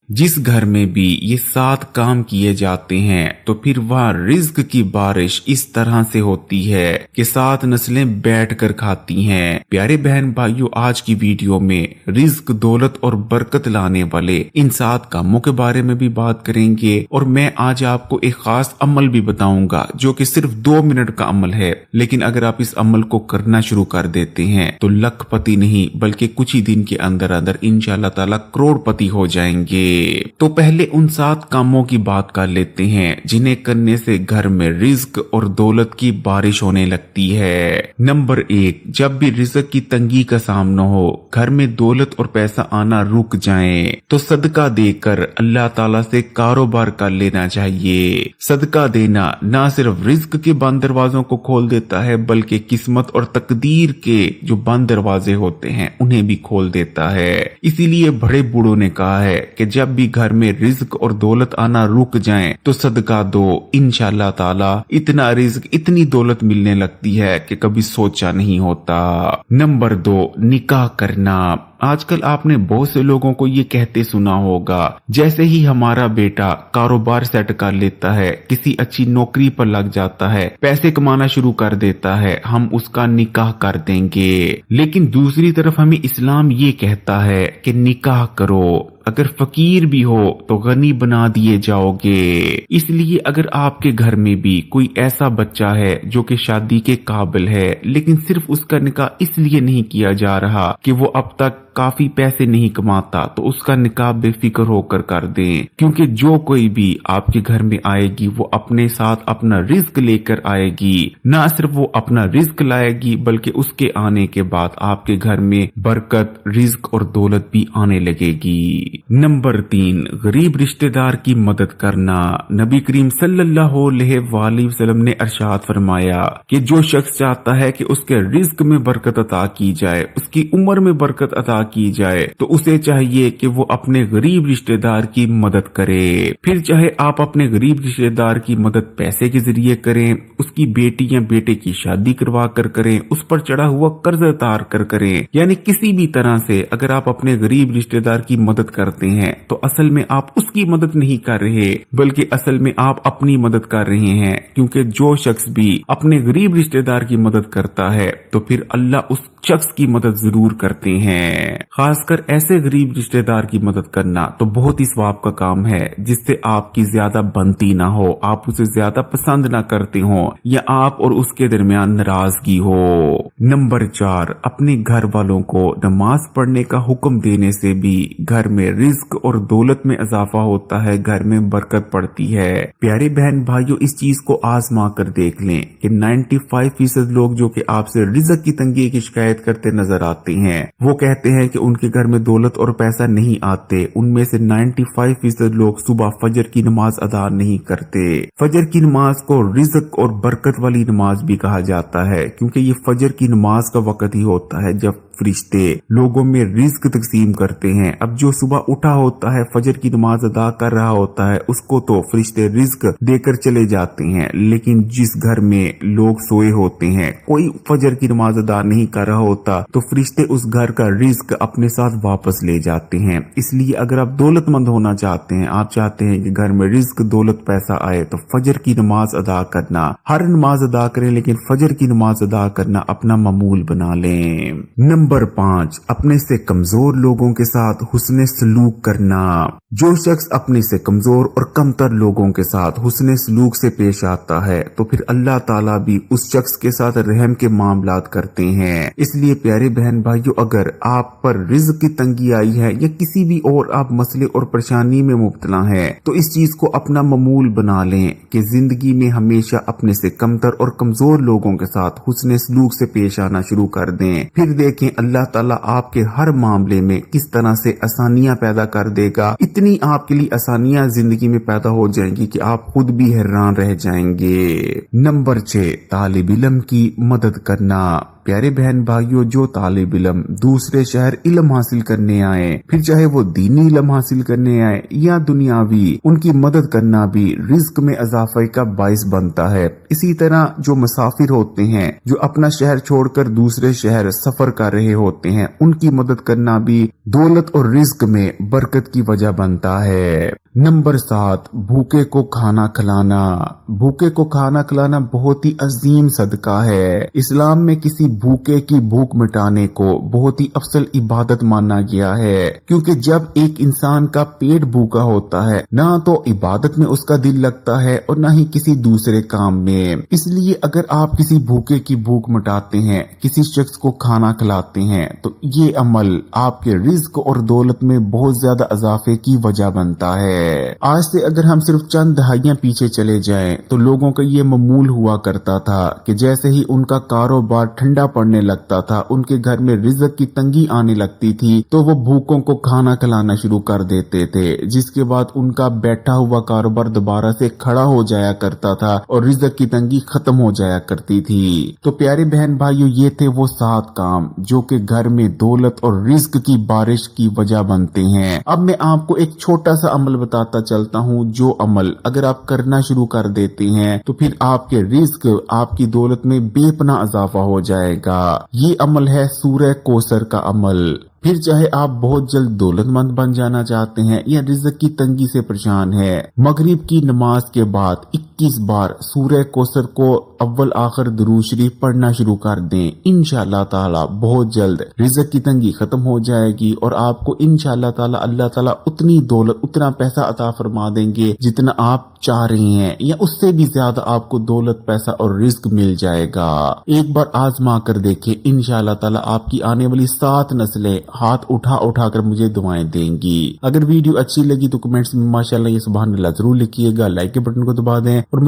जिस घर में भी ये 7 काम किए जाते हैं तो फिर वहाँ रिज्क की बारिश इस तरह से होती है कि 7 नस्लें बैठकर खाती हैं। प्यारे बहन भाइयों, आज की वीडियो में रिज्क, दौलत और बरकत लाने वाले इन 7 कामों के बारे में भी बात करेंगे और मैं आज आपको एक खास अमल भी बताऊंगा जो कि सिर्फ 2 मिनट का अमल है, लेकिन अगर आप इस अमल को करना शुरू कर देते हैं तो लखपति नहीं बल्कि कुछ ही दिन के अंदर अंदर इंशाअल्लाह ताला करोड़पति हो जाएंगे। तो पहले उन 7 कामों की बात कर लेते हैं जिन्हें करने से घर में रिज्क और दौलत की बारिश होने लगती है। नंबर 1, जब भी रिज्क की तंगी का सामना हो, घर में दौलत और पैसा आना रुक जाए तो सदका देकर अल्लाह ताला से कारोबार कर लेना चाहिए। सदका देना न सिर्फ रिज्क के बंद दरवाजों को खोल देता है बल्कि किस्मत और तकदीर के जो बंद दरवाजे होते हैं उन्हें भी खोल देता है। इसीलिए बड़े बूढ़ों ने कहा है कि जब भी घर में रिज्क और दौलत आना रुक जाए तो सदका दो, इंशाअल्लाह ताला इतना रिज्क, इतनी दौलत मिलने लगती है कि कभी सोचा नहीं होता। नंबर 2, निकाह करना। आजकल आपने बहुत से लोगों को ये कहते सुना होगा, जैसे ही हमारा बेटा कारोबार सेट कर लेता है, किसी अच्छी नौकरी पर लग जाता है, पैसे कमाना शुरू कर देता है, हम उसका निकाह कर देंगे। लेकिन दूसरी तरफ हमें इस्लाम ये कहता है कि निकाह करो, अगर फकीर भी हो तो गनी बना दिए जाओगे। इसलिए अगर आपके घर में भी कोई ऐसा बच्चा है जो कि शादी के काबिल है लेकिन सिर्फ उसका निकाह इसलिए नहीं किया जा रहा कि वो अब तक काफी पैसे नहीं कमाता, तो उसका निकाह बेफिक्र होकर कर दें, क्योंकि जो कोई भी आपके घर में आएगी वो अपने साथ अपना रिज्क लेकर आएगी। ना सिर्फ वो अपना रिज्क लाएगी बल्कि उसके आने के बाद आपके घर में बरकत, रिज्क और दौलत भी आने लगेगी। नंबर 3, गरीब रिश्तेदार की मदद करना। नबी करीम सल्लल्लाहु अलैहि वसल्लम ने इरशाद फरमाया कि जो शख्स चाहता है कि उसके रिज्क में बरकत अता की जाए, उसकी उम्र में बरकत अता की जाए, तो उसे चाहिए कि वो अपने गरीब रिश्तेदार की मदद करे। फिर चाहे आप अपने गरीब रिश्तेदार की मदद पैसे के जरिए करें, उसकी बेटी या बेटे की शादी करवा कर करें, उस पर चढ़ा हुआ कर्ज उतार कर करें, यानी किसी भी तरह से अगर आप अपने गरीब रिश्तेदार की मदद करते हैं तो असल में आप उसकी मदद नहीं कर रहे बल्कि असल में आप अपनी मदद कर रहे हैं, क्योंकि जो शख्स भी अपने गरीब रिश्तेदार की मदद करता है तो फिर अल्लाह उस शख्स की मदद जरूर करते हैं। खासकर ऐसे गरीब रिश्तेदार की मदद करना तो बहुत ही सवाब का काम है जिससे आपकी ज्यादा बनती ना हो, आप उसे ज्यादा पसंद ना करते हो या आप और उसके दरमियान नाराजगी हो। नंबर 4, अपने घर वालों को नमाज पढ़ने का हुक्म देने से भी घर में रिज्क और दौलत में इजाफा होता है, घर में बरकत पड़ती है। प्यारे बहन भाइयों, इस चीज को आजमा कर देख लें कि 95% लोग जो कि आपसे रिज्क की तंगी की शिकायत करते नजर आते हैं, वो कहते हैं कि उनके घर में दौलत और पैसा नहीं आते। उनमें से 95% लोग सुबह फजर की नमाज अदा नहीं करते। फजर की नमाज को रिज्क और बरकत वाली नमाज भी कहा जाता है, क्योंकि ये फजर की नमाज का वक्त ही होता है जब फरिश्ते लोगों में रिज्क तकसीम करते हैं। अब जो सुबह उठा होता है, फजर की नमाज अदा कर रहा होता है, उसको तो फरिश्ते रिज्क देकर चले जाते हैं, लेकिन जिस घर में लोग सोए होते हैं, कोई फजर की नमाज अदा नहीं कर रहा होता, तो फरिश्ते उस घर का रिज्क अपने साथ वापस ले जाते हैं। इसलिए अगर आप दौलतमंद होना चाहते हैं, आप चाहते हैं कि घर में रिज्क, दौलत, पैसा आए, तो फजर की नमाज अदा करना, हर नमाज अदा करें लेकिन फजर की नमाज अदा करना अपना मामूल बना लें। नंबर 5, अपने से कमजोर लोगों के साथ हुस्न सलूक करना। जो शख्स अपने से कमजोर और कमतर लोगों के साथ हुस्न सलूक से पेश आता है तो फिर अल्लाह ताला भी उस शख्स के साथ रहम के मामलात करते हैं। इसलिए प्यारे बहन भाइयों, अगर आप पर रिज्क की तंगी आई है या किसी भी और आप मसले और परेशानी में मुब्तला है तो इस चीज को अपना मामूल बना लें कि जिंदगी में हमेशा अपने से कमतर और कमजोर लोगों के साथ हुस्न सलूक से पेश आना शुरू कर दें। फिर देखें अल्लाह ताला आपके हर मामले में किस तरह से आसानियां पैदा कर देगा। इतनी आपके लिए आसानियां जिंदगी में पैदा हो जाएंगी कि आप खुद भी हैरान रह जाएंगे। नंबर 6, तालिब इल्म की मदद करना। प्यारे बहन भाइयों, जो तालिब इल्म दूसरे शहर इल्म हासिल करने आए, फिर चाहे वो दीनी इल्म हासिल करने आए या दुनियावी, उनकी मदद करना भी रिज्क में इजाफे का बाइस बनता है। इसी तरह जो मुसाफिर होते हैं, जो अपना शहर छोड़कर दूसरे शहर सफर कर रहे होते हैं, उनकी मदद करना भी दौलत और रिज्क में बरकत की वजह बनता है। नंबर 7, भूखे को खाना खिलाना। भूखे को खाना खिलाना बहुत ही अजीम सदका है। इस्लाम में किसी भूखे की भूख मिटाने को बहुत ही अफसल इबादत माना गया है, क्योंकि जब एक इंसान का पेट भूखा होता है, ना तो इबादत में उसका दिल लगता है और ना ही किसी दूसरे काम में। इसलिए अगर आप किसी भूखे की भूख मिटाते हैं, किसी शख्स को खाना खिलाते हैं, तो ये अमल आपके रिज्क और दौलत में बहुत ज्यादा इजाफे की वजह बनता है। आज से अगर हम सिर्फ चंद दहाइयां पीछे चले जाएं, तो लोगों का ये मामूल हुआ करता था कि जैसे ही उनका कारोबार ठंडा पड़ने लगता था, उनके घर में रिज़्क की तंगी आने लगती थी, तो वो भूखों को खाना खिलाना शुरू कर देते थे, जिसके बाद उनका बैठा हुआ कारोबार दोबारा से खड़ा हो जाया करता था और रिज़्क की तंगी खत्म हो जाया करती थी। तो प्यारे बहन भाइयों, ये थे वो 7 काम जो कि घर में दौलत और रिज़्क की बारिश की वजह बनते हैं। अब मैं आपको एक छोटा सा अमल बताता चलता हूँ, जो अमल अगर आप करना शुरू कर देते हैं तो फिर आपके रिज्क, आपकी दौलत में बेपनाह इजाफा हो जाएगा। ये अमल है सूरह कौसर का अमल। फिर चाहे आप बहुत जल्द दौलतमंद बन जाना चाहते हैं या रिज़्क की तंगी से परेशान हैं, मगरिब की नमाज के बाद 21 बार सूरह कौसर को अव्वल आखिर दुरूद शरीफ पढ़ना शुरू कर दें। इंशाअल्लाह ताला बहुत जल्द रिज़्क की तंगी खत्म हो जाएगी और आपको इंशाअल्लाह ताला अल्लाह ताला उतनी दौलत, उतना पैसा अता फरमा देंगे जितना आप चाह रहे हैं, या उससे भी ज्यादा आपको दौलत, पैसा और रिज़्क मिल जाएगा। एक बार आजमा कर देखें, इंशाअल्लाह ताला आपकी आने वाली 7 नस्लें हाथ उठा उठा कर मुझे दुआएं देंगी। अगर वीडियो अच्छी लगी तो कमेंट्स में माशाअल्लाह या सुभान अल्लाह जरूर लिखिएगा, लाइक के बटन को दबा दें और